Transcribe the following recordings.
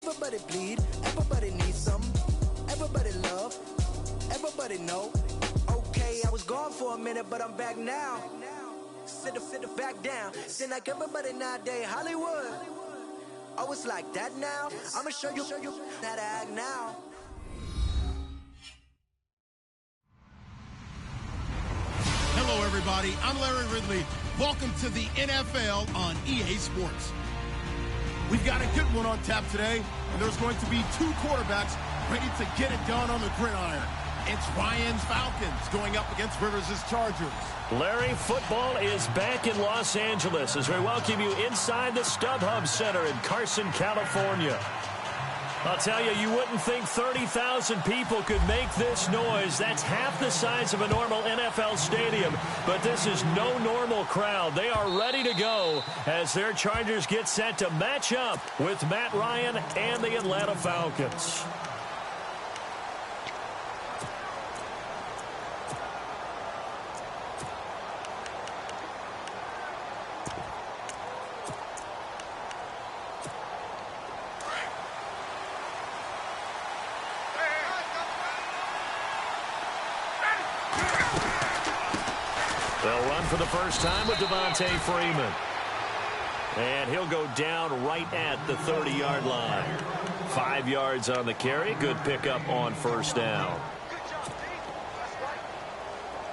Everybody bleed, everybody needs some, everybody love, everybody know. Okay, I was gone for a minute, but I'm back now. Sit back down. Seem like everybody nowadays Hollywood. Oh, it's like that now. I'ma show you how to act now. Hello, everybody. I'm Larry Ridley. Welcome to the NFL on EA Sports. We've got a good one on tap today, and there's going to be two quarterbacks ready to get it done on the gridiron. It's Ryan's Falcons going up against Rivers' Chargers. Larry, football is back in Los Angeles as we welcome you inside the StubHub Center in Carson, California. I'll tell you, you wouldn't think 30,000 people could make this noise. That's half the size of a normal NFL stadium, but this is no normal crowd. They are ready to go as their Chargers get set to match up with Matt Ryan and the Atlanta Falcons. They'll run for the first time with Devontae Freeman. And he'll go down right at the 30-yard line. 5 yards on the carry. Good pickup on first down.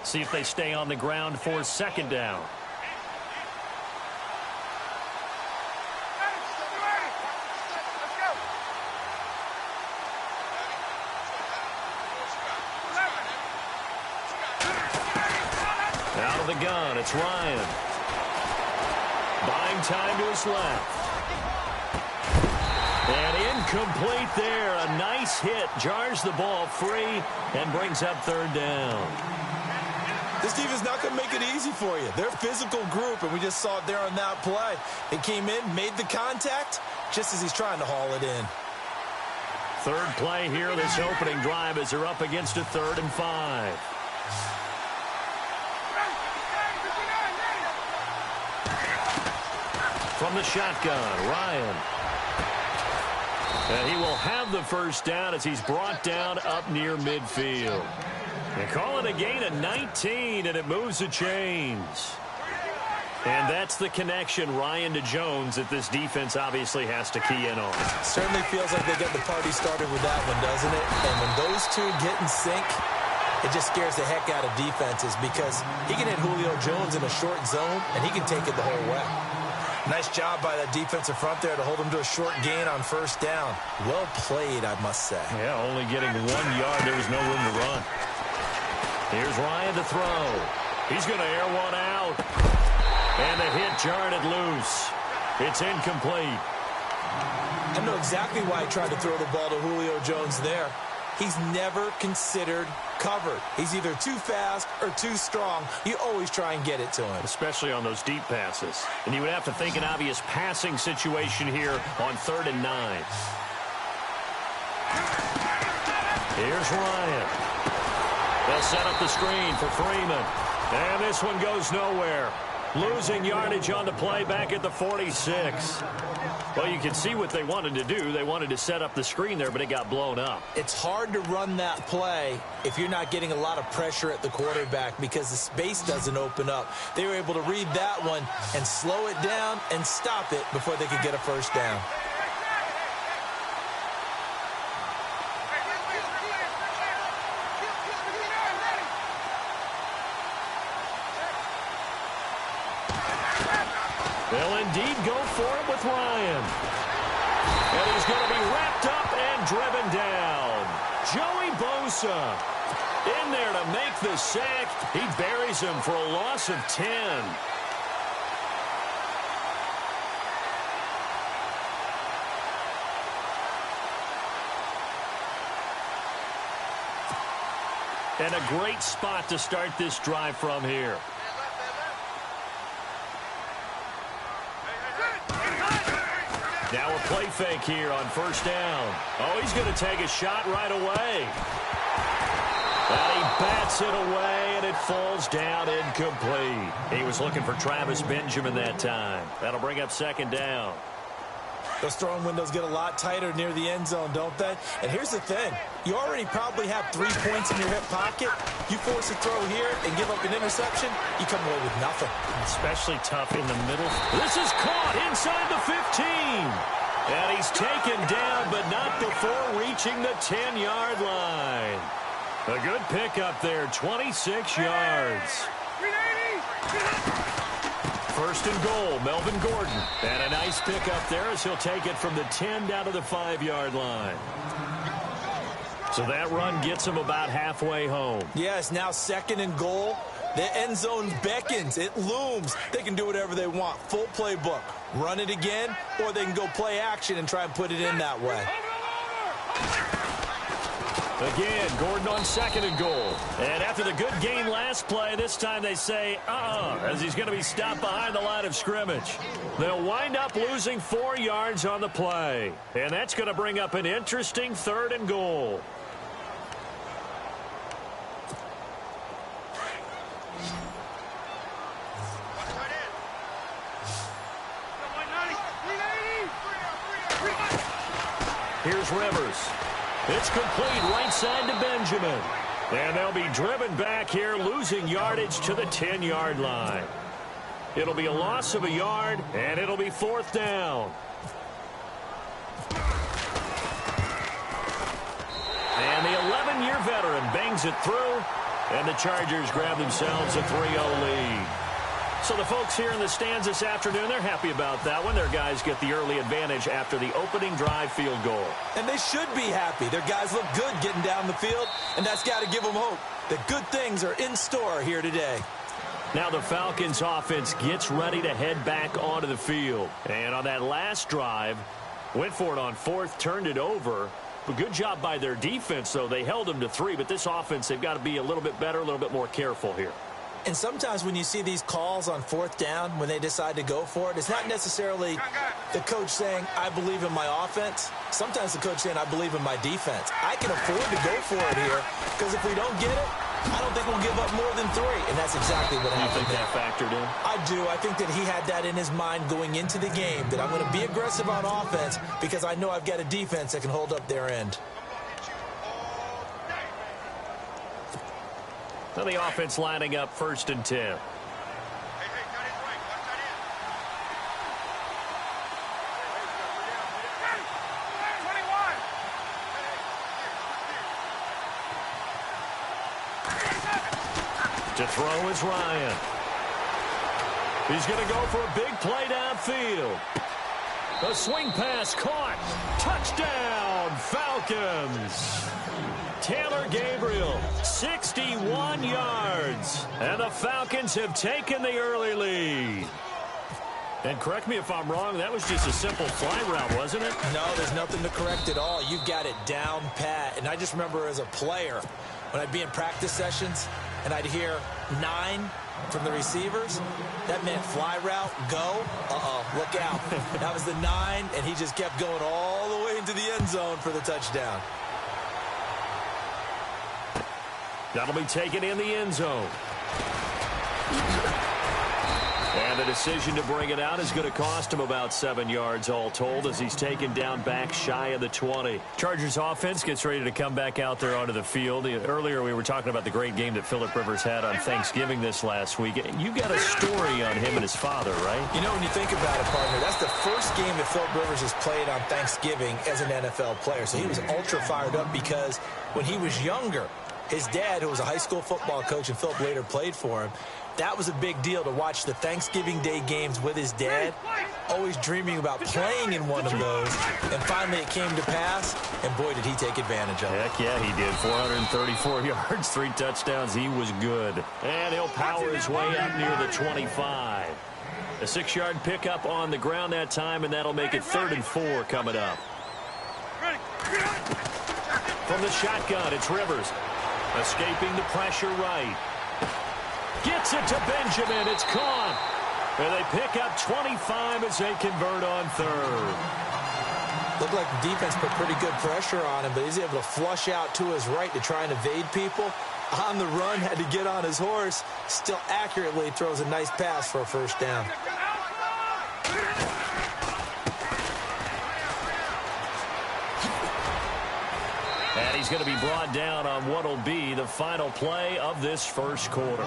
See if they stay on the ground for second down. Out of the gun, it's Ryan. Buying time to his left. And incomplete there. A nice hit. Jars the ball free and brings up third down. This defense is not going to make it easy for you. They're a physical group, and we just saw it there on that play. They came in, made the contact, just as he's trying to haul it in. Third play here, this opening drive, as they're up against a 3rd and 5. From the shotgun, Ryan. And he will have the first down as he's brought down up near midfield. They call it a gain of 19, and it moves the chains. And that's the connection, Ryan to Jones, that this defense obviously has to key in on. Certainly feels like they got the party started with that one, doesn't it? And when those two get in sync, it just scares the heck out of defenses because he can hit Julio Jones in a short zone, and he can take it the whole way. Nice job by that defensive front there to hold him to a short gain on first down. Well played, I must say. Yeah, only getting 1 yard. There was no room to run. Here's Ryan to throw. He's going to air one out. And the hit jarred it loose. It's incomplete. I know exactly why he tried to throw the ball to Julio Jones there. He's never considered covered. He's either too fast or too strong. You always try and get it to him. Especially on those deep passes. And you would have to think an obvious passing situation here on 3rd and 9. Here's Ryan. They'll set up the screen for Freeman. And this one goes nowhere. Losing yardage on the play back at the 46. Well, you can see what they wanted to do. They wanted to set up the screen there, but it got blown up. It's hard to run that play if you're not getting a lot of pressure at the quarterback because the space doesn't open up. They were able to read that one and slow it down and stop it before they could get a first down. They'll indeed go for it with Ryan. And he's going to be wrapped up and driven down. Joey Bosa in there to make the sack. He buries him for a loss of 10. And a great spot to start this drive from here. Now a play fake here on first down. Oh, he's going to take a shot right away. And he bats it away, and it falls down incomplete. He was looking for Travis Benjamin that time. That'll bring up second down. Those throwing windows get a lot tighter near the end zone, don't they? And here's the thing. You already probably have 3 points in your hip pocket. You force a throw here and give up an interception, you come away with nothing. Especially tough in the middle. This is caught inside the 15. And he's taken down, but not before reaching the 10-yard line. A good pickup there, 26 yards. First and goal, Melvin Gordon. And a nice pickup there as he'll take it from the 10 down to the 5-yard line. So that run gets him about halfway home. Yes, now second and goal. The end zone beckons. It looms. They can do whatever they want. Full playbook. Run it again, or they can go play action and try and put it in that way. Again, Gordon on second and goal. And after the good gain last play, this time they say, as he's going to be stopped behind the line of scrimmage. They'll wind up losing 4 yards on the play. And that's going to bring up an interesting third and goal. Here's Rivers. It's complete right side to Benjamin. And they'll be driven back here, losing yardage to the 10-yard line. It'll be a loss of a yard, and it'll be fourth down. And the 11-year veteran bangs it through, and the Chargers grab themselves a 3-0 lead. So the folks here in the stands this afternoon, they're happy about that one. Their guys get the early advantage after the opening drive field goal. And they should be happy. Their guys look good getting down the field, and that's got to give them hope that good things are in store here today. Now the Falcons offense gets ready to head back onto the field. And on that last drive, went for it on fourth, turned it over. But good job by their defense, though. They held them to 3, but this offense, they've got to be a little bit better, a little bit more careful here. And sometimes when you see these calls on fourth down, when they decide to go for it, it's not necessarily the coach saying, I believe in my offense. Sometimes the coach saying, I believe in my defense. I can afford to go for it here because if we don't get it, I don't think we'll give up more than 3. And that's exactly what happened. You think that factored in? I do. I think that he had that in his mind going into the game, that I'm going to be aggressive on offense because I know I've got a defense that can hold up their end. So the offense lining up first and 10. To throw is Ryan. He's going to go for a big play downfield. A swing pass caught. Touchdown, Falcons. Taylor Gabriel, 61 yards. And the Falcons have taken the early lead. And correct me if I'm wrong, that was just a simple fly route, wasn't it? No, there's nothing to correct at all. You've got it down pat. And I just remember as a player, when I'd be in practice sessions and I'd hear 9 from the receivers, that meant fly route, go, look out. That was the 9, and he just kept going all the way into the end zone for the touchdown. That'll be taken in the end zone. And the decision to bring it out is going to cost him about 7 yards all told as he's taken down back shy of the 20. Chargers offense gets ready to come back out there onto the field. Earlier we were talking about the great game that Phillip Rivers had on Thanksgiving this last week. You got a story on him and his father, right? You know, when you think about it, partner, that's the first game that Phillip Rivers has played on Thanksgiving as an NFL player. So he was ultra fired up because when he was younger, his dad, who was a high school football coach, and Phillip later played for him, that was a big deal to watch the Thanksgiving Day games with his dad, always dreaming about playing in one of those. And finally it came to pass, and boy, did he take advantage of it. Heck yeah, he did. 434 yards, 3 touchdowns. He was good. And he'll power his way up near the 25. A 6-yard pickup on the ground that time, and that'll make it 3rd and 4 coming up. From the shotgun, it's Rivers. Escaping the pressure right. Gets it to Benjamin. It's caught. And they pick up 25 as they convert on 3rd. Looked like the defense put pretty good pressure on him, but he's able to flush out to his right to try and evade people. On the run, had to get on his horse. Still accurately throws a nice pass for a first down. And he's going to be brought down on what will be the final play of this first quarter.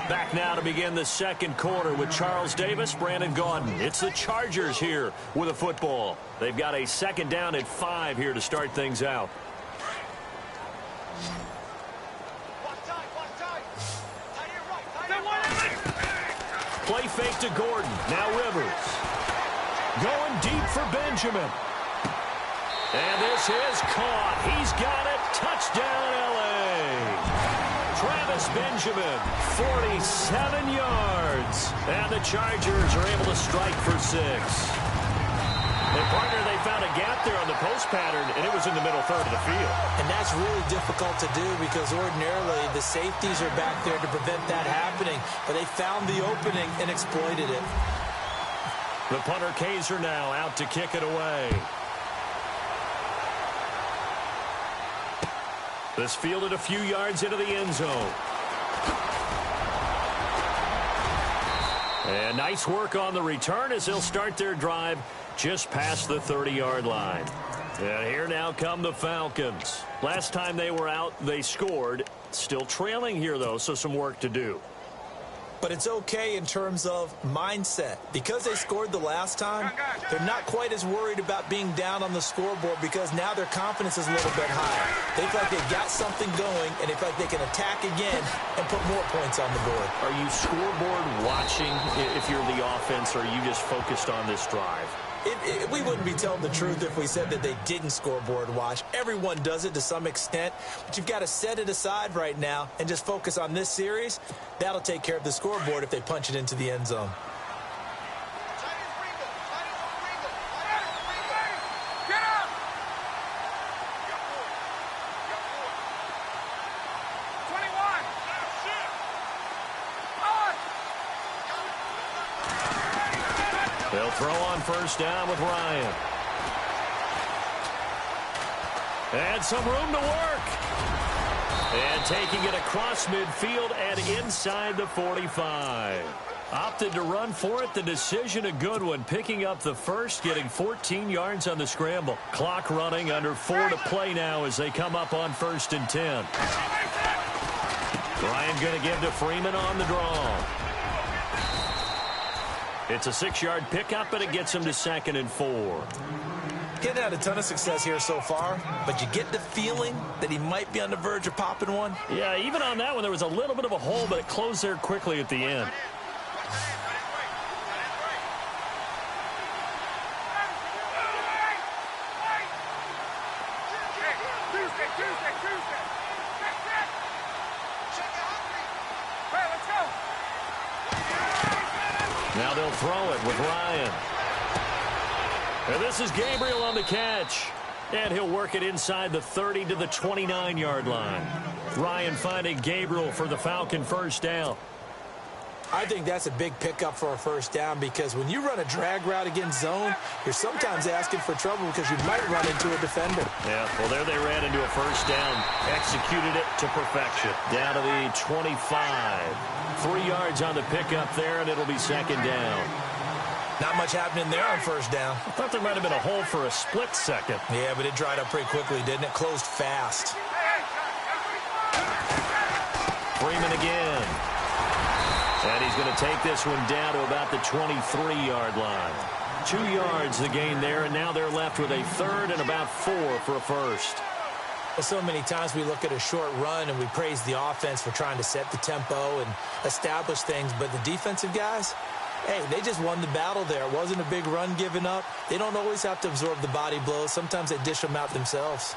Back now to begin the second quarter with Charles Davis, Brandon Gaudin. It's the Chargers here with a football. They've got a second down at 5 here to start things out. Play fake to Gordon. Now Rivers. Going deep for Benjamin. And this is caught. He's got it. Touchdown, L.A. Travis Benjamin, 47 yards. And the Chargers are able to strike for 6. And, partner, they found a gap there on the post pattern, and it was in the middle third of the field. And that's really difficult to do because ordinarily the safeties are back there to prevent that happening. But they found the opening and exploited it. The punter Kaiser now out to kick it away. This fielded a few yards into the end zone. And nice work on the return as they'll start their drive just past the 30-yard line. And here now come the Falcons. Last time they were out, they scored. Still trailing here, though, so some work to do. But it's okay in terms of mindset. Because they scored the last time, they're not quite as worried about being down on the scoreboard because now their confidence is a little bit higher. They feel like they've got something going, and they feel like they can attack again and put more points on the board. Are you scoreboard watching if you're the offense, or are you just focused on this drive? We wouldn't be telling the truth if we said that they didn't scoreboard watch. Everyone does it to some extent, but you've got to set it aside right now and just focus on this series. That'll take care of the scoreboard if they punch it into the end zone. They'll throw on first down with Ryan. And some room to work. And taking it across midfield and inside the 45. Opted to run for it. The decision a good one. Picking up the first, getting 14 yards on the scramble. Clock running, under 4 to play now as they come up on 1st and 10. Ryan going to give to Freeman on the draw. It's a 6-yard pickup, and it gets him to 2nd and 4. Getting had a ton of success here so far, but you get the feeling that he might be on the verge of popping one. Yeah, even on that one, there was a little bit of a hole, but it closed there quickly at the end. Now they'll throw it with Ryan. And this is Gabriel on the catch. And he'll work it inside the 30 to the 29-yard line. Ryan finding Gabriel for the Falcon first down. I think that's a big pickup for a first down because when you run a drag route against zone, you're sometimes asking for trouble because you might run into a defender. Yeah, well, there they ran into a first down. Executed it to perfection. Down to the 25. 3 yards on the pickup there, and it'll be 2nd down. Not much happening there on first down. I thought there might have been a hole for a split second. Yeah, but it dried up pretty quickly, didn't it? Closed fast. Freeman again. And he's going to take this one down to about the 23-yard line. 2 yards the gain there, and now they're left with a 3rd and about 4 for a first. Well, so many times we look at a short run and we praise the offense for trying to set the tempo and establish things, but the defensive guys, hey, they just won the battle there. It wasn't a big run given up. They don't always have to absorb the body blows. Sometimes they dish them out themselves.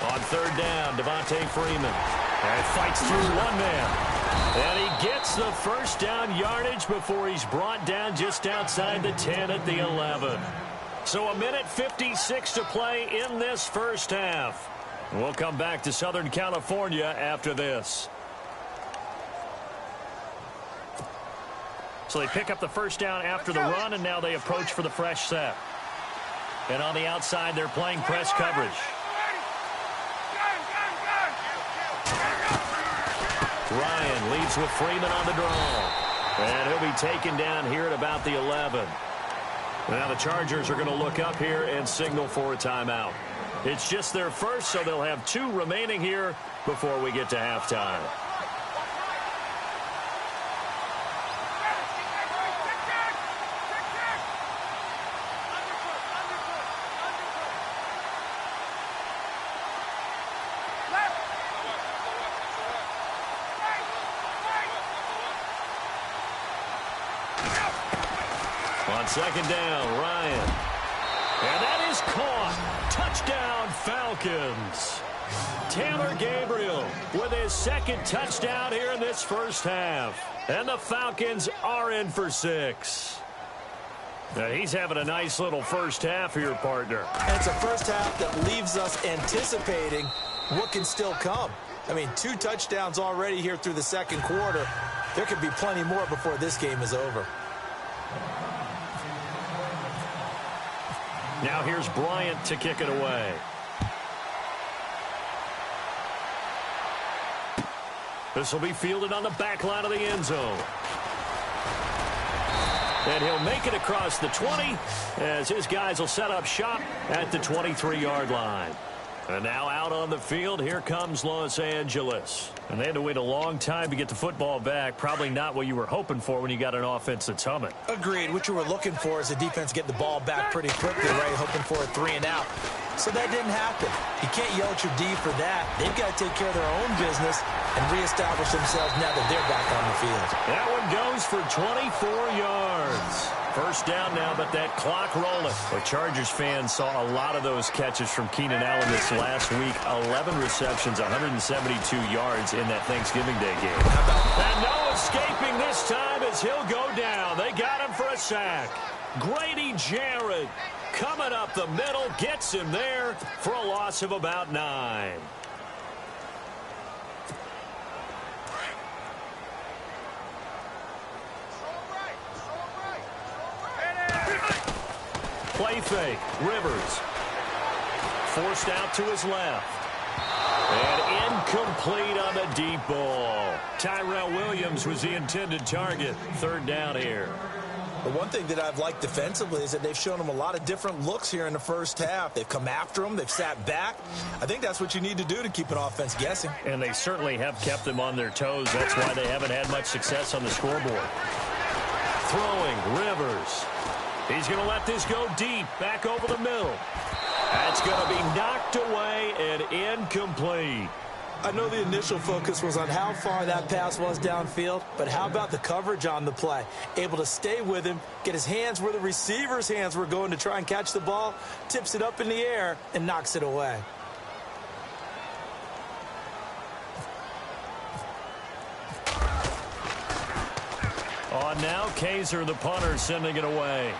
On 3rd down, Devontae Freeman. And fights through one man. And he gets the first down yardage before he's brought down just outside the 10 at the 11. So 1:56 to play in this first half. We'll come back to Southern California after this. So they pick up the first down after the run, and now they approach for the fresh set. And on the outside, they're playing press coverage. Ryan leads with Freeman on the draw. And he'll be taken down here at about the 11. Now the Chargers are going to look up here and signal for a timeout. It's just their first, so they'll have 2 remaining here before we get to halftime. On second down, Ryan. And that is caught. Touchdown, Falcons. Taylor Gabriel with his second touchdown here in this first half. And the Falcons are in for 6. Now he's having a nice little first half here, partner. And it's a first half that leaves us anticipating what can still come. I mean, 2 touchdowns already here through the second quarter. There could be plenty more before this game is over. Now here's Bryant to kick it away. This will be fielded on the back line of the end zone. And he'll make it across the 20 as his guys will set up shop at the 23-yard line. And now out on the field, here comes Los Angeles. And they had to wait a long time to get the football back. Probably not what you were hoping for when you got an offense that's humming. Agreed. What you were looking for is the defense get the ball back pretty quickly, right? Hoping for a 3 and out. So that didn't happen. You can't yell at your D for that. They've got to take care of their own business and reestablish themselves now that they're back on the field. That one goes for 24 yards. First down now, but that clock rolling. The Chargers fans saw a lot of those catches from Keenan Allen this last week. 11 receptions, 172 yards in that Thanksgiving Day game. And no escaping this time as he'll go down. They got him for a sack. Grady Jarrett coming up the middle, gets him there for a loss of about 9. Play fake. Rivers. Forced out to his left. And incomplete on the deep ball. Tyrell Williams was the intended target. Third down here. The one thing that I've liked defensively is that they've shown them a lot of different looks here in the first half. They've come after them. They've sat back. I think that's what you need to do to keep an offense guessing. And they certainly have kept them on their toes. That's why they haven't had much success on the scoreboard. Throwing. Rivers. He's going to let this go deep, back over the middle. That's going to be knocked away and incomplete. I know the initial focus was on how far that pass was downfield, but how about the coverage on the play? Able to stay with him, get his hands where the receiver's hands were going to try and catch the ball, tips it up in the air, and knocks it away. On now, Kaiser, the punter, sending it away.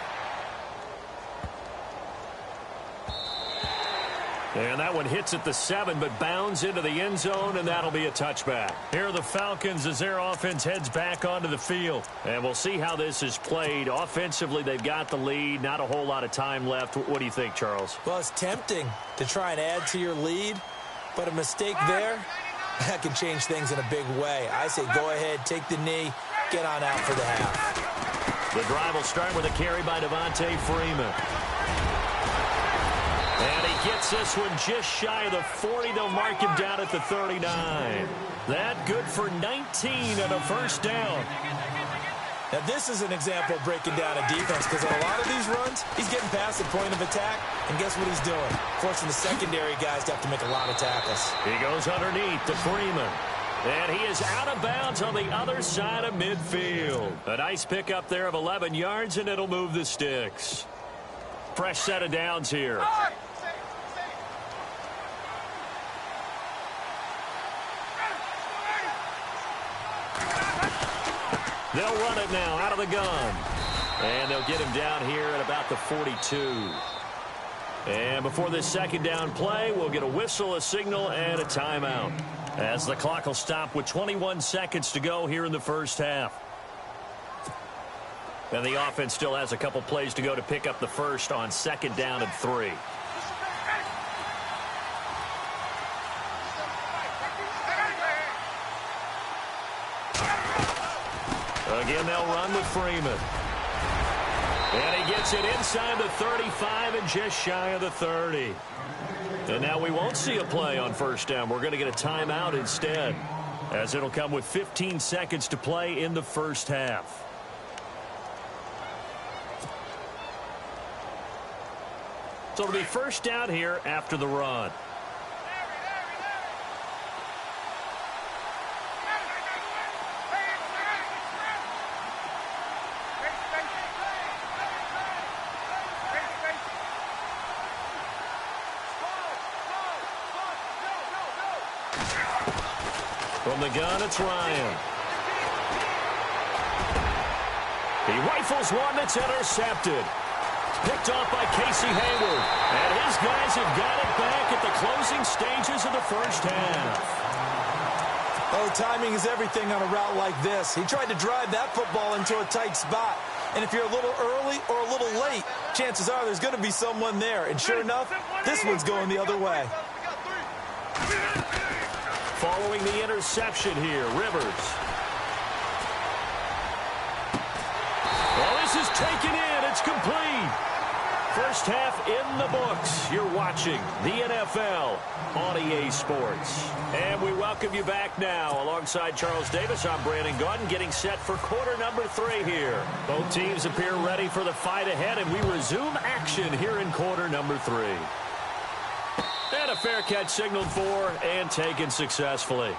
And that one hits at the 7, but bounds into the end zone, and that'll be a touchback. Here are the Falcons as their offense heads back onto the field. And we'll see how this is played. Offensively, they've got the lead. Not a whole lot of time left. What do you think, Charles? Well, it's tempting to try and add to your lead, but a mistake there, that can change things in a big way. I say go ahead, take the knee, get on out for the half. The drive will start with a carry by Devontae Freeman. And he gets this one just shy of the 40. They'll mark him down at the 39. That good for 19 and a first down. Now, this is an example of breaking down a defense because on a lot of these runs, he's getting past the point of attack, and guess what he's doing? Forcing the secondary guys to have to make a lot of tackles. He goes underneath to Freeman. And he is out of bounds on the other side of midfield. A nice pickup there of 11 yards, and it'll move the sticks. Fresh set of downs here. They'll run it now out of the gun. And they'll get him down here at about the 42. And before this second down play, we'll get a whistle, a signal, and a timeout. As the clock will stop with 21 seconds to go here in the first half. And the offense still has a couple plays to go to pick up the first on second down and 3. Again, they'll run with Freeman. And he gets it inside the 35 and just shy of the 30. And now we won't see a play on first down. We're going to get a timeout instead, as it'll come with 15 seconds to play in the first half. So it'll be first down here after the run. From the gun, it's Ryan. He rifles one that's intercepted. Picked off by Casey Hayward. And his guys have got it back at the closing stages of the first half. Oh, timing is everything on a route like this. He tried to drive that football into a tight spot. And if you're a little early or a little late, chances are there's going to be someone there. And sure enough, this one's going the other way. Following the interception here, Rivers. Well, this is taken in. It's complete. First half in the books. You're watching the NFL on EA Sports. And we welcome you back now. Alongside Charles Davis, I'm Brandon Gaudin, getting set for quarter number 3 here. Both teams appear ready for the fight ahead, and we resume action here in quarter number 3. And a fair catch signaled for and taken successfully.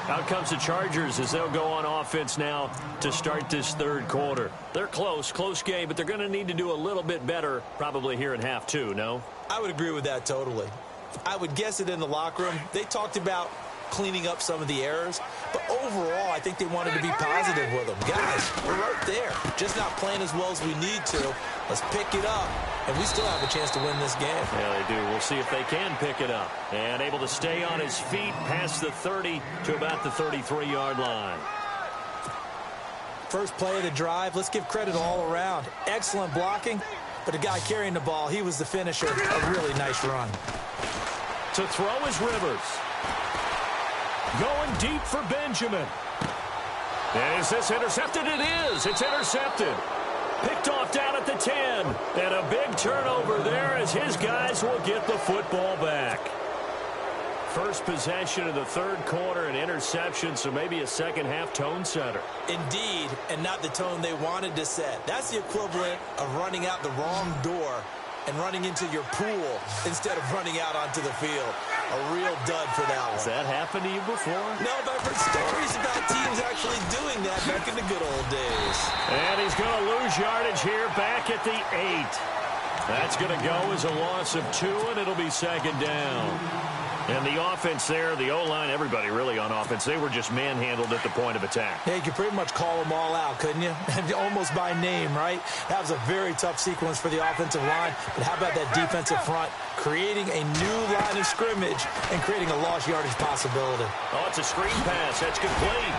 Out comes the Chargers as they'll go on offense now to start this third quarter. They're close game, but they're going to need to do a little bit better probably here in half 2, no? I would agree with that totally. I would guess it in the locker room. They talked about cleaning up some of the errors, but overall I think they wanted to be positive with them. Guys, we're right there. Just not playing as well as we need to. Let's pick it up, and we still have a chance to win this game. Yeah, they do. We'll see if they can pick it up. And able to stay on his feet past the 30 to about the 33-yard line. First play of the drive, let's give credit all around. Excellent blocking, but the guy carrying the ball, he was the finisher. A really nice run. To throw is Rivers. Going deep for Benjamin. And is this intercepted? It is. It's intercepted. Picked off down at the 10. And a big turnover there as his guys will get the football back. First possession of the third quarter, an interception, so maybe a second-half tone setter. Indeed, and not the tone they wanted to set. That's the equivalent of running out the wrong door and running into your pool instead of running out onto the field. A real dud for that one. Has that happened to you before? No, but I've heard stories about teams actually doing that back in the good old days. And he's going to lose yardage here back at the 8. That's going to go as a loss of 2, and it'll be second down. And the offense there, the O-line, everybody really on offense, they were just manhandled at the point of attack. Yeah, you could pretty much call them all out, couldn't you? Almost by name, right? That was a very tough sequence for the offensive line. But how about that defensive front creating a new line of scrimmage and creating a lost yardage possibility? Oh, it's a screen pass. That's complete.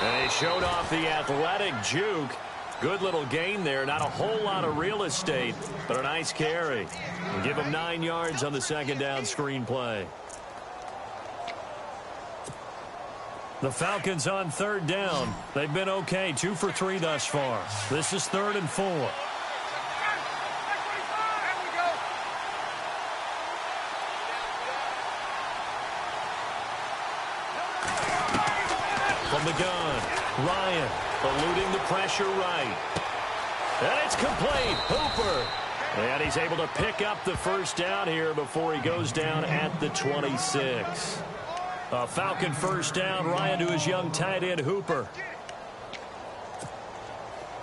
And he showed off the athletic juke. Good little gain there. Not a whole lot of real estate, but a nice carry. And give him 9 yards on the second down screen play. The Falcons on third down. They've been okay, 2 for 3 thus far. This is 3rd and 4. From the gun, Ryan eluding the pressure right. And it's complete. Hooper. And he's able to pick up the first down here before he goes down at the 26. A Falcon first down. Ryan to his young tight end, Hooper.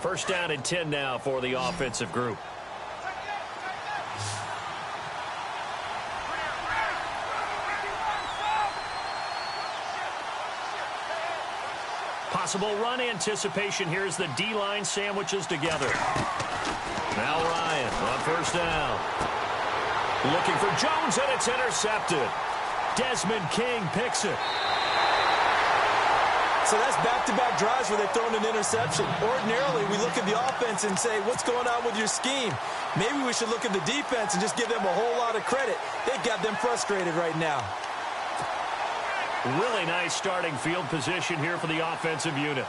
First down and 10 now for the offensive group. Possible run anticipation here as the D-line sandwiches together. Now Ryan on first down. Looking for Jones, and it's intercepted. Desmond King picks it. So that's back-to-back drives where they've thrown an interception. Ordinarily, we look at the offense and say, what's going on with your scheme? Maybe we should look at the defense and just give them a whole lot of credit. They've got them frustrated right now. Really nice starting field position here for the offensive unit.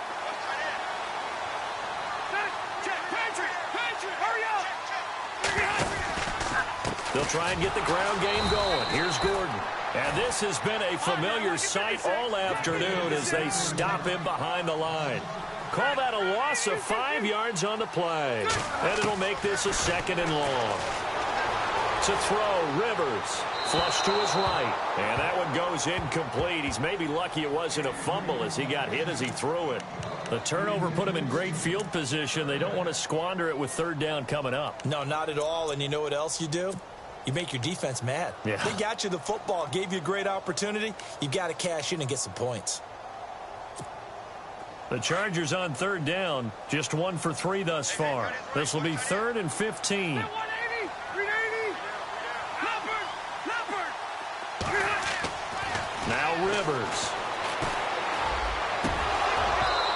They'll try and get the ground game going. Here's Gordon. And this has been a familiar sight all afternoon as they stop him behind the line. Call that a loss of 5 yards on the play. And it'll make this a 2nd and long. To throw, Rivers. Flush to his right. And that one goes incomplete. He's maybe lucky it wasn't a fumble as he got hit as he threw it. The turnover put him in great field position. They don't want to squander it with 3rd down coming up. No, not at all. And you know what else you do? You make your defense mad. Yeah. They got you the football, gave you a great opportunity. You got to cash in and get some points. The Chargers on 3rd down, just 1 for 3 thus far. This will be 3rd and 15. Now Rivers.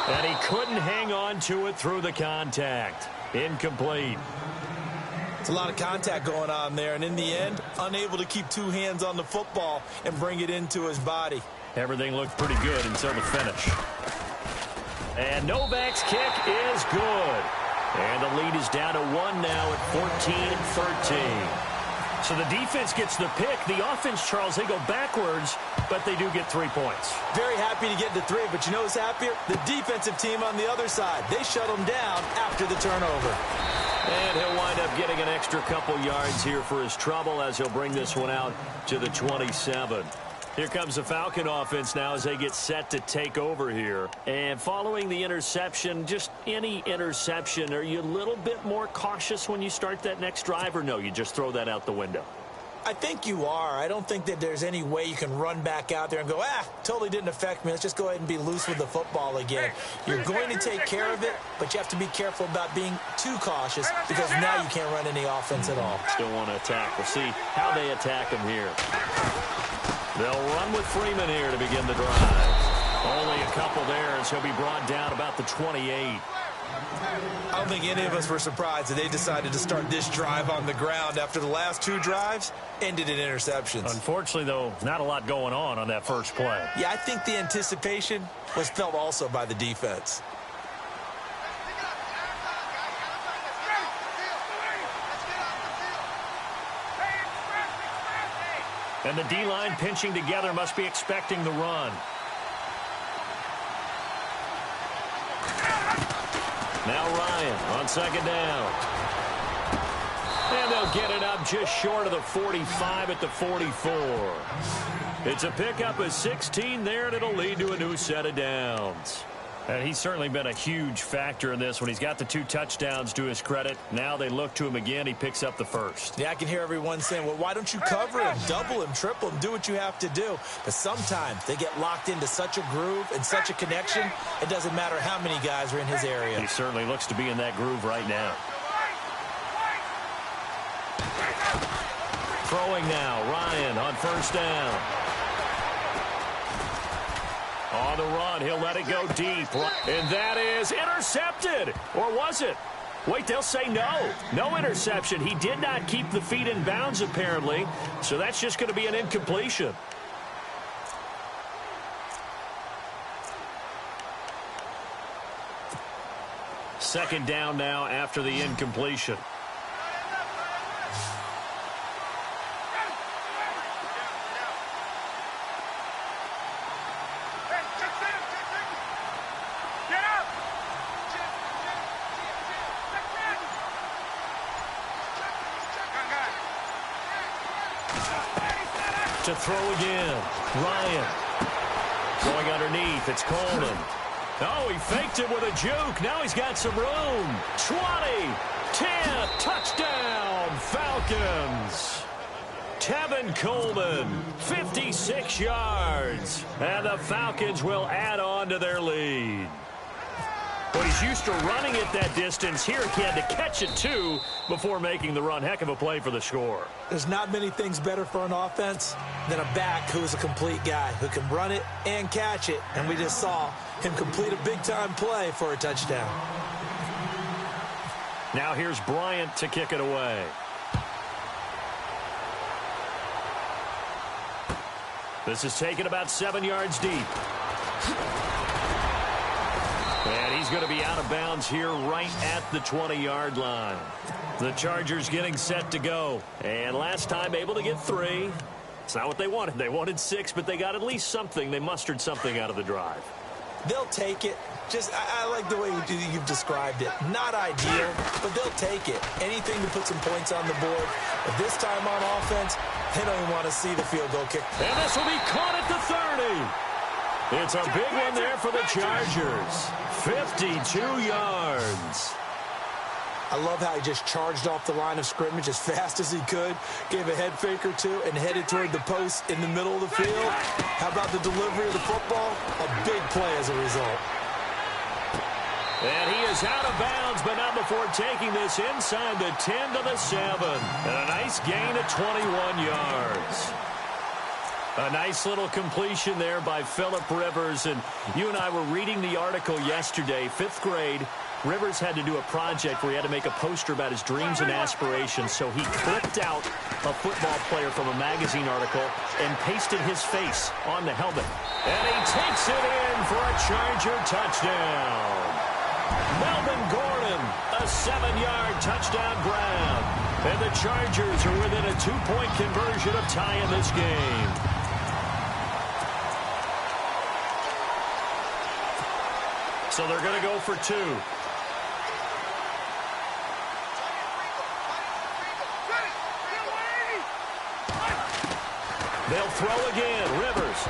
And he couldn't hang on to it through the contact. Incomplete. It's a lot of contact going on there, and in the end, unable to keep 2 hands on the football and bring it into his body. Everything looked pretty good until the finish. And Novak's kick is good. And the lead is down to 1 now at 14-13. So the defense gets the pick. The offense, Charles, they go backwards, but they do get 3 points. Very happy to get to 3, but you know who's happier? The defensive team on the other side. They shut them down after the turnover. And he'll wind up getting an extra couple yards here for his trouble as he'll bring this one out to the 27. Here comes the Falcon offense now as they get set to take over here. And following the interception, just any interception, are you a little bit more cautious when you start that next drive, or no, you just throw that out the window? I think you are. I don't think that there's any way you can run back out there and go, totally didn't affect me. Let's just go ahead and be loose with the football again. You're going to take care of it, but you have to be careful about being too cautious because now you can't run any offense at all. Still want to attack. We'll see how they attack him here. They'll run with Freeman here to begin the drive. Only a couple there as he'll be brought down about the 28. I don't think any of us were surprised that they decided to start this drive on the ground after the last 2 drives ended in interceptions. Unfortunately, though, not a lot going on that first play. Yeah, I think the anticipation was felt also by the defense. And the D-line pinching together must be expecting the run. Now Ryan on 2nd down. And they'll get it up just short of the 45 at the 44. It's a pickup of 16 there, and it'll lead to a new set of downs. And he's certainly been a huge factor in this when he's got the 2 touchdowns to his credit. Now they look to him again. He picks up the first. Yeah, I can hear everyone saying, well, why don't you cover him, double him, triple him, do what you have to do. But sometimes they get locked into such a groove and such a connection, it doesn't matter how many guys are in his area. He certainly looks to be in that groove right now. Throwing now, Ryan on 1st down. On the run, he'll let it go deep. And that is intercepted. Or was it? Wait, they'll say no. No interception. He did not keep the feet in bounds, apparently. So that's just going to be an incompletion. Second down now after the incompletion. To throw again. Ryan. Going underneath. It's Coleman. Oh, he faked it with a juke. Now he's got some room. 20, 10, touchdown, Falcons. Tevin Coleman, 56 yards. And the Falcons will add on to their lead. But he's used to running it that distance. Here he had to catch it, too, before making the run. Heck of a play for the score. There's not many things better for an offense than a back who is a complete guy who can run it and catch it. And we just saw him complete a big-time play for a touchdown. Now here's Bryant to kick it away. This is taken about 7 yards deep. And he's going to be out of bounds here right at the 20-yard line. The Chargers getting set to go. And last time able to get 3. It's not what they wanted. They wanted 6, but they got at least something. They mustered something out of the drive. They'll take it. I like the way you've described it. Not ideal, but they'll take it. Anything to put some points on the board. But this time on offense, they don't even want to see the field goal kick. And this will be caught at the 30. It's a big one there for the Chargers. 52 yards. I love how he just charged off the line of scrimmage as fast as he could, gave a head fake or two, and headed toward the post in the middle of the field. How about the delivery of the football? A big play as a result. And he is out of bounds, but not before taking this inside the 10 to the 7. And a nice gain of 21 yards. A nice little completion there by Phillip Rivers. And you and I were reading the article yesterday, 5th grade. Rivers had to do a project where he had to make a poster about his dreams and aspirations, so he clipped out a football player from a magazine article and pasted his face on the helmet. And he takes it in for a Charger touchdown. Melvin Gordon, a 7-yard touchdown grab. And the Chargers are within a 2-point conversion of tying this game. So they're going to go for 2. They'll throw again. Rivers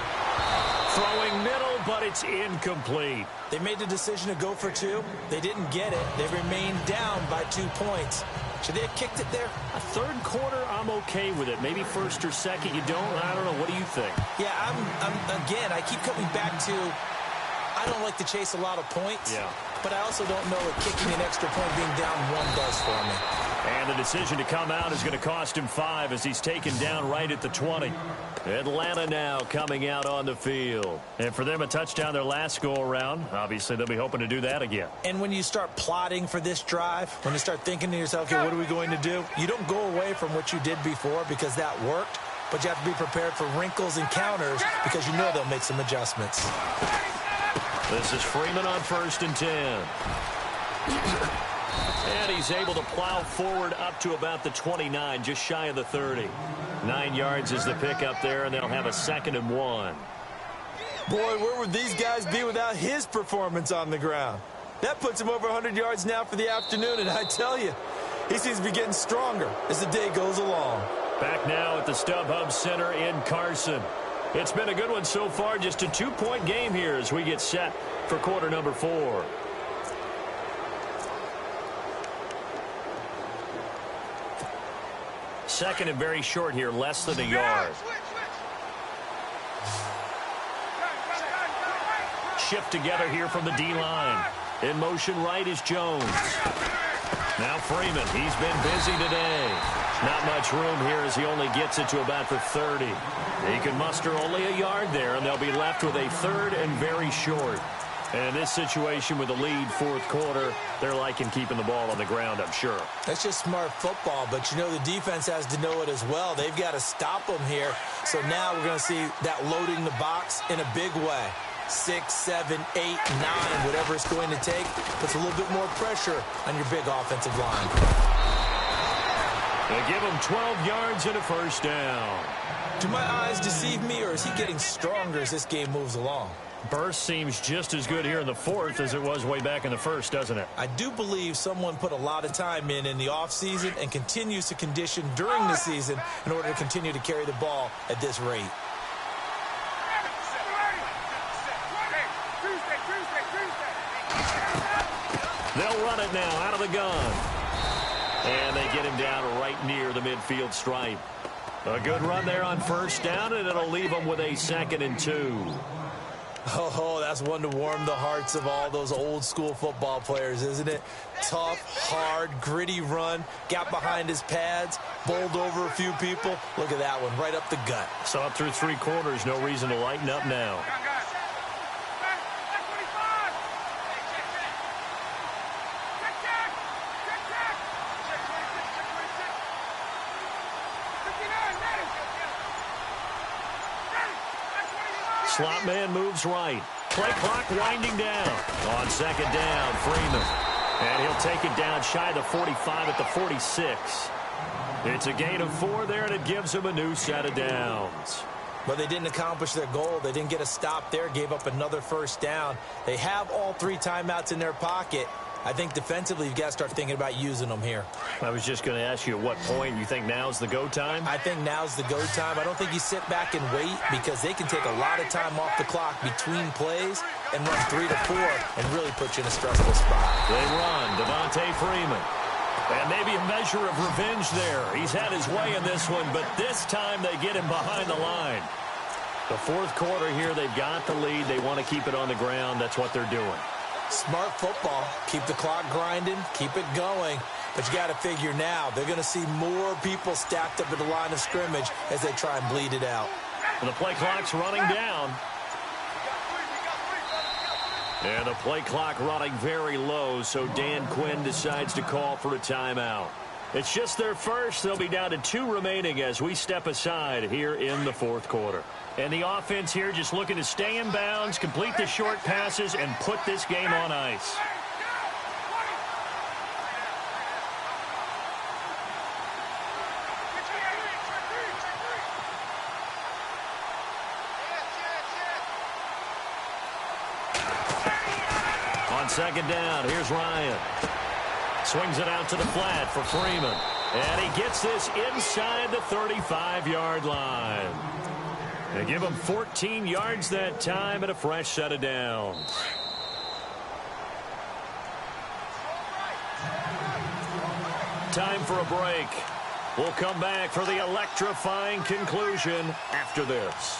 throwing middle, but it's incomplete. They made the decision to go for 2. They didn't get it. They remained down by 2 points. Should they have kicked it there? A third quarter, I'm okay with it. Maybe first or second, you don't. I don't know. What do you think? Yeah, again, I keep coming back to I don't like to chase a lot of points. Yeah. But I also don't know what kicking an extra point being down 1 does for me. And the decision to come out is going to cost him 5 as he's taken down right at the 20. Atlanta now coming out on the field. And for them, a touchdown their last go-around. Obviously, they'll be hoping to do that again. And when you start plotting for this drive, when you start thinking to yourself, okay, what are we going to do? You don't go away from what you did before because that worked. But you have to be prepared for wrinkles and counters because you know they'll make some adjustments. This is Freeman on 1st and 10. And he's able to plow forward up to about the 29, just shy of the 30. 9 yards is the pickup there, and they'll have a 2nd and 1. Boy, where would these guys be without his performance on the ground? That puts him over 100 yards now for the afternoon, and I tell you, he seems to be getting stronger as the day goes along. Back now at the StubHub Center in Carson. It's been a good one so far, just a 2-point game here as we get set for quarter number 4. Second and very short here, less than a yard. Shift together here from the D-line. In motion right is Jones. Now Freeman, he's been busy today. Not much room here as he only gets it to about the 30. He can muster only a yard there, and they'll be left with a 3rd and very short. And in this situation with the lead, 4th quarter, they're liking keeping the ball on the ground, I'm sure. That's just smart football, but you know the defense has to know it as well. They've got to stop them here. So now we're going to see that loading the box in a big way. 6, 7, 8, 9, whatever it's going to take, puts a little bit more pressure on your big offensive line. They give him 12 yards and a 1st down. Do my eyes deceive me, or is he getting stronger as this game moves along? Burst seems just as good here in the 4th as it was way back in the 1st, doesn't it? I do believe someone put a lot of time in the offseason and continues to condition during the season in order to continue to carry the ball at this rate. They'll run it now out of the gun. And they get him down right near the midfield stripe. A good run there on 1st down, and it'll leave them with a 2nd and 2. Oh, that's one to warm the hearts of all those old school football players, isn't it? Tough, hard, gritty run, got behind his pads, bowled over a few people. Look at that one, right up the gut. So up through 3 quarters, no reason to lighten up now. Slot man moves right. Play clock winding down. On second down, Freeman. And he'll take it down shy of the 45 at the 46. It's a gain of 4 there, and it gives him a new set of downs. But they didn't accomplish their goal. They didn't get a stop there, gave up another first down. They have all 3 timeouts in their pocket. I think defensively you've got to start thinking about using them here. I was just going to ask you at what point you think now's the go time? I think now's the go time. I don't think you sit back and wait because they can take a lot of time off the clock between plays and run 3 to 4 and really put you in a stressful spot. They run. Devontae Freeman. And maybe a measure of revenge there. He's had his way in this one, but this time they get him behind the line. The fourth quarter here, they've got the lead. They want to keep it on the ground. That's what they're doing. Smart football. Keep the clock grinding. Keep it going. But you got to figure now, they're going to see more people stacked up at the line of scrimmage as they try and bleed it out. And the play clock's running down. And the play clock running very low, so Dan Quinn decides to call for a timeout. It's just their first. They'll be down to 2 remaining as we step aside here in the fourth quarter. And the offense here just looking to stay in bounds, complete the short passes, and put this game on ice. On second down, here's Ryan. Swings it out to the flat for Freeman. And he gets this inside the 35-yard line. They give him 14 yards that time and a fresh set of downs. Time for a break. We'll come back for the electrifying conclusion after this.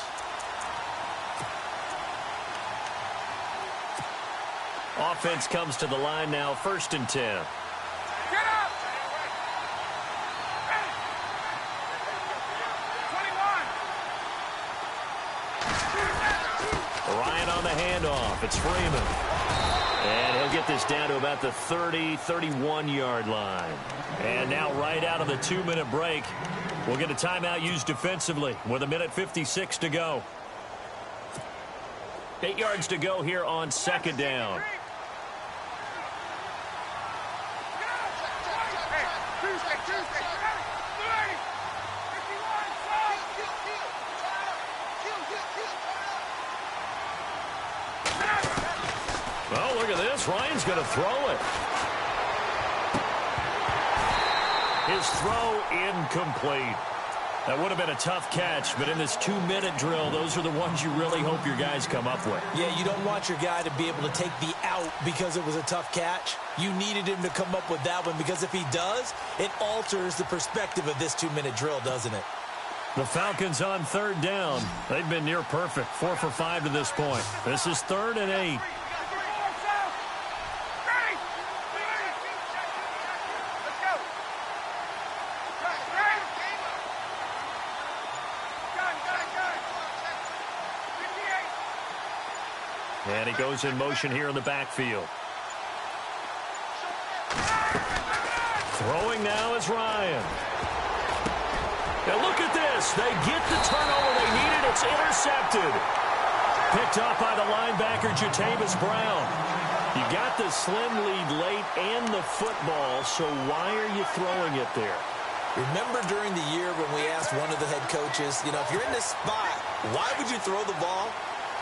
Offense comes to the line now, 1st and 10. Ryan on the handoff. It's Freeman. And he'll get this down to about the 30, 31-yard line. And now right out of the 2-minute break, we'll get a timeout used defensively with 1:56 to go. 8 yards to go here on second down. Oh, look at this. Ryan's going to throw it. His throw incomplete. That would have been a tough catch, but in this 2-minute drill, those are the ones you really hope your guys come up with. Yeah, you don't want your guy to be able to take the out because it was a tough catch. You needed him to come up with that one because if he does, it alters the perspective of this 2-minute drill, doesn't it? The Falcons on 3rd down. They've been near perfect, 4 for 5 to this point. This is 3rd and 8. And he goes in motion here in the backfield. Throwing now is Ryan. Now look at this. They get the turnover they needed. It's intercepted. Picked off by the linebacker, Jatavis Brown. You got the slim lead late and the football, so why are you throwing it there? Remember during the year when we asked one of the head coaches, if you're in this spot, why would you throw the ball?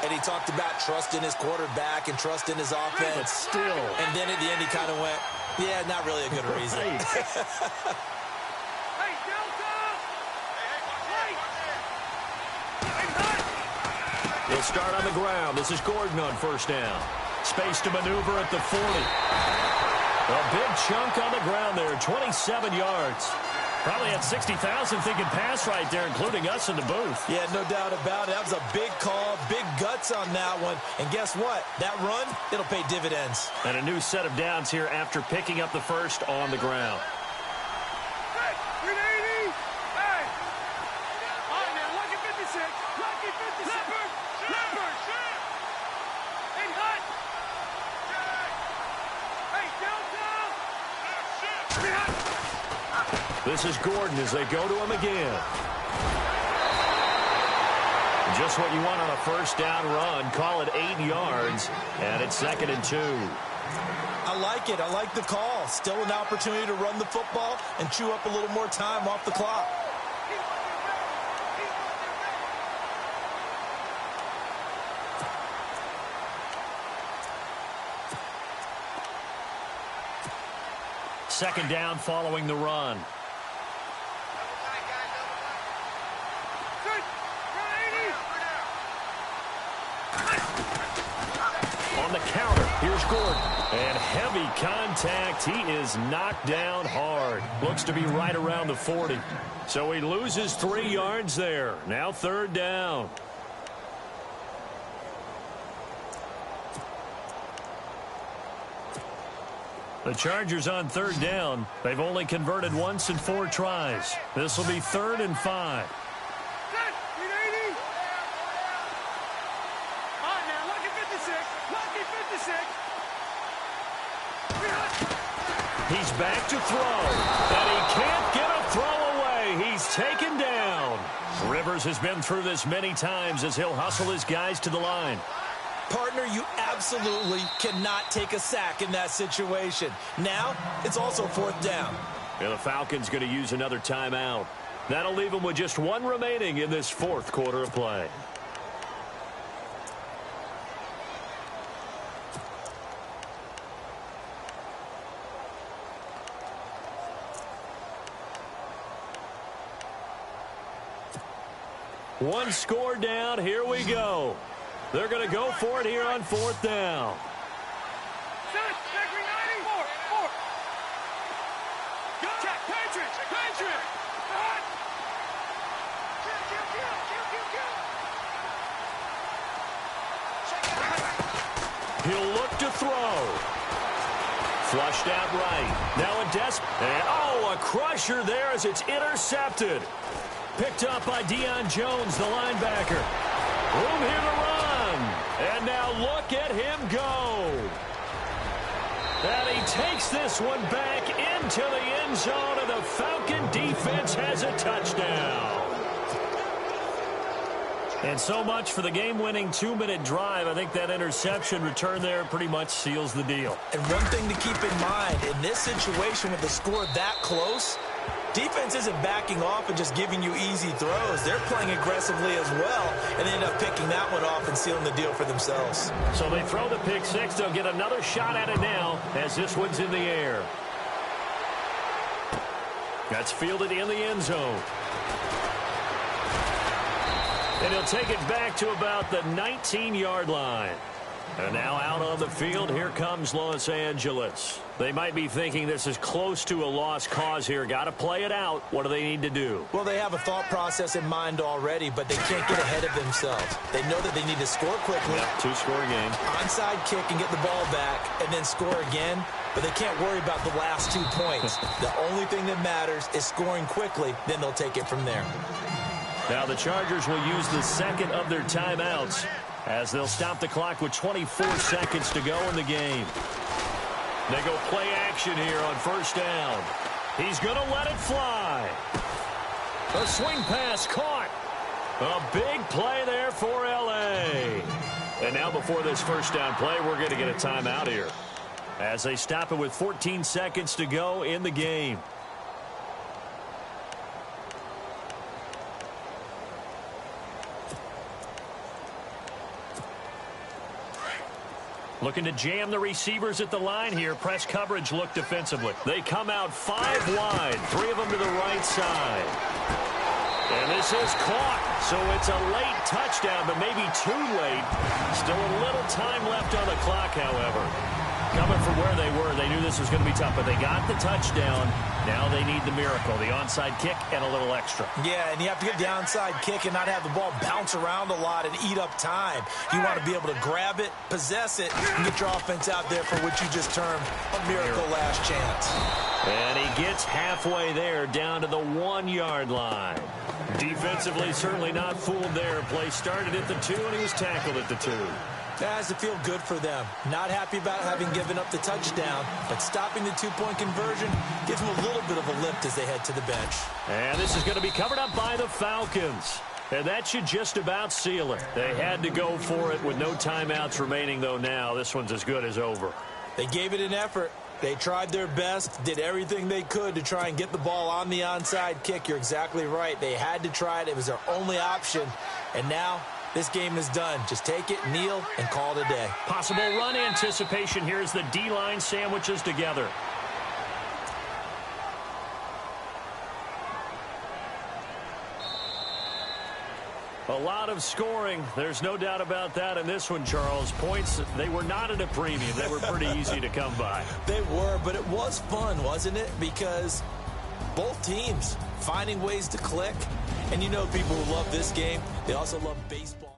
And he talked about trust in his quarterback and trust in his offense. But still. And then at the end he kind of went, yeah, not really a good reason. He'll start on the ground. This is Gordon on 1st down. Space to maneuver at the 40. A big chunk on the ground there, 27 yards. Probably had 60,000 thinking pass right there, including us in the booth. Yeah, no doubt about it. That was a big call, big guts on that one. And guess what? That run, it'll pay dividends. And a new set of downs here after picking up the first on the ground. This is Gordon as they go to him again. Just what you want on a first down run. Call it 8 yards, and it's 2nd and 2. I like it. I like the call. Still an opportunity to run the football and chew up a little more time off the clock. Second down following the run. On the counter, here's Gordon. And heavy contact. He is knocked down hard. Looks to be right around the 40. So he loses 3 yards there. Now 3rd down. The Chargers on 3rd down. They've only converted once in 4 tries. This will be 3rd and 5. He's back to throw, and he can't get a throw away. He's taken down. Rivers has been through this many times as he'll hustle his guys to the line. Partner, you absolutely cannot take a sack in that situation. Now, it's also 4th down. And the Falcons going to use another timeout. That'll leave them with just 1 remaining in this 4th quarter of play. One score down. Here we go. They're going to go for it here on 4th down. He'll look to throw. Flushed out right. Now a and a crusher there as it's intercepted. Picked up by Deion Jones, the linebacker. Room here to run. And now look at him go. And he takes this one back into the end zone, and the Falcon defense has a touchdown. And so much for the game-winning 2-minute drive. I think that interception return there pretty much seals the deal. And one thing to keep in mind, in this situation with the score that close, defense isn't backing off and just giving you easy throws. They're playing aggressively as well, and they end up picking that one off and sealing the deal for themselves. So they throw the pick six. They'll get another shot at it now as this one's in the air. That's fielded in the end zone. And he'll take it back to about the 19-yard line. And now out on the field, here comes Los Angeles. They might be thinking this is close to a lost cause here. Got to play it out. What do they need to do? Well, they have a thought process in mind already, but they can't get ahead of themselves. They know that they need to score quickly. Yep, 2-score game. Onside kick and get the ball back and then score again. But they can't worry about the last 2 points. The only thing that matters is scoring quickly. Then they'll take it from there. Now the Chargers will use the second of their timeouts as they'll stop the clock with 24 seconds to go in the game. They go play action here on first down. He's going to let it fly. A swing pass caught. A big play there for L.A. And now before this first down play, we're going to get a timeout here as they stop it with 14 seconds to go in the game. Looking to jam the receivers at the line here. Press coverage look defensively. They come out 5 wide. 3 of them to the right side. And this is caught. So it's a late touchdown, but maybe too late. Still a little time left on the clock, however. Coming from where they were, they knew this was going to be tough, but they got the touchdown. Now they need the miracle, the onside kick and a little extra. Yeah, and you have to get the onside kick and not have the ball bounce around a lot and eat up time. You want to be able to grab it, possess it, and get your offense out there for what you just termed a miracle last chance. And he gets halfway there down to the 1-yard line. Defensively, certainly not fooled there. Play started at the 2, and he was tackled at the 2. That has to feel good for them. Not happy about having given up the touchdown, but stopping the 2-point conversion gives them a little bit of a lift as they head to the bench. And this is going to be covered up by the Falcons. And that should just about seal it. They had to go for it with no timeouts remaining, though. Now this one's as good as over. They gave it an effort. They tried their best, did everything they could to try and get the ball on the onside kick. You're exactly right. They had to try it. It was their only option. And now this game is done. Just take it, kneel, and call it a day. Possible run anticipation. Here's the D-line sandwiches together. A lot of scoring. There's no doubt about that in this one, Charles. Points, they were not at a premium. They were pretty easy to come by. They were, but it was fun, wasn't it? Because both teams finding ways to click. And you know people who love this game, they also love baseball.